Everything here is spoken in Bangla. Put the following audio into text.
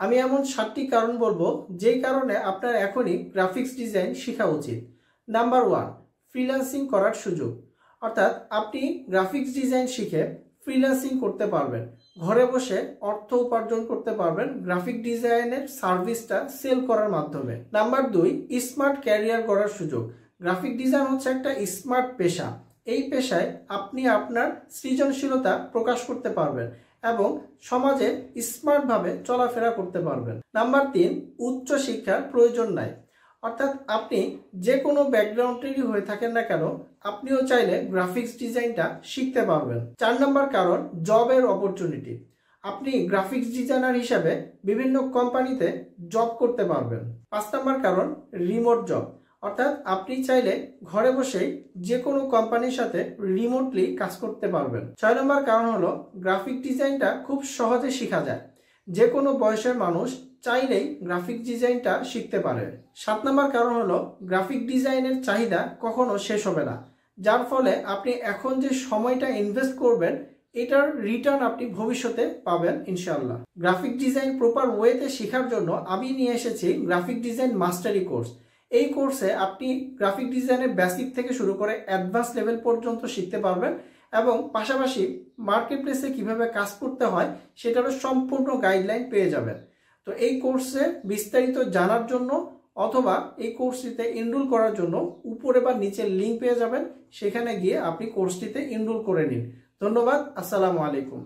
আমি এমন 7টি কারণ বলবো যেই কারণে আপনার এখনই গ্রাফিক্স ডিজাইন শেখা উচিত। নাম্বার 1, ফ্রিল্যান্সিং করার সুযোগ। অর্থাৎ আপনি গ্রাফিক্স ডিজাইন শিখে ফ্রিল্যান্সিং করতে পারবেন, ঘরে বসে অর্থ উপার্জন করতে পারবেন গ্রাফিক ডিজাইনের সার্ভিসটা সেল করার মাধ্যমে। নাম্বার 2, স্মার্ট ক্যারিয়ার করার সুযোগ। গ্রাফিক ডিজাইন হচ্ছে একটা স্মার্ট পেশা। এই পেশায় আপনি আপনার সৃজনশীলতা প্রকাশ করতে পারবেন এবং সমাজে স্মার্টভাবে চলাফেরা করতে পারবেন। নাম্বার 3, উচ্চ শিক্ষার প্রয়োজন নাই। অর্থাৎ আপনি যে কোনো ব্যাকগ্রাউন্ডেরই হয়ে থাকেন না কেন, আপনিও চাইলে গ্রাফিক্স ডিজাইনটা শিখতে পারবেন। 4 নম্বর কারণ, জবের অপরচুনিটি। আপনি গ্রাফিক্স ডিজাইনার হিসেবে বিভিন্ন কোম্পানিতে জব করতে পারবেন। 5 নম্বর কারণ, রিমোট জব। অর্থাৎ আপনি চাইলে ঘরে বসেই যে কোনো কোম্পানির সাথে রিমোটলি কাজ করতে পারবেন। 6 নম্বর কারণ হলো, গ্রাফিক ডিজাইনটা খুব সহজে শেখা যায়। যে কোনো বয়সের মানুষ চাইলেই গ্রাফিক ডিজাইনটা শিখতে পারে। 7 নম্বর কারণ হলো, গ্রাফিক ডিজাইনের চাহিদা কখনো শেষ হবে না, যার ফলে আপনি এখন যে সময়টা ইনভেস্ট করবেন এটার রিটার্ন আপনি ভবিষ্যতে পাবেন ইনশাআল্লাহ। গ্রাফিক ডিজাইন প্রপার ওয়েতে শেখার জন্য আমি নিয়ে এসেছি গ্রাফিক ডিজাইন মাস্টারি কোর্স। এই কোর্সে আপনি গ্রাফিক ডিজাইনের বেসিক থেকে শুরু করে অ্যাডভান্স লেভেল পর্যন্ত শিখতে পারবেন এবং পাশাপাশি মার্কেট প্লেসে কীভাবে কাজ করতে হয় সেটারও সম্পূর্ণ গাইডলাইন পেয়ে যাবেন। তো এই কোর্সে বিস্তারিত জানার জন্য অথবা এই কোর্সটিতে এনরোল করার জন্য উপরে বা নিচে লিঙ্ক পেয়ে যাবেন, সেখানে গিয়ে আপনি কোর্সটিতে এনরোল করে নিন। ধন্যবাদ। আসসালামু আলাইকুম।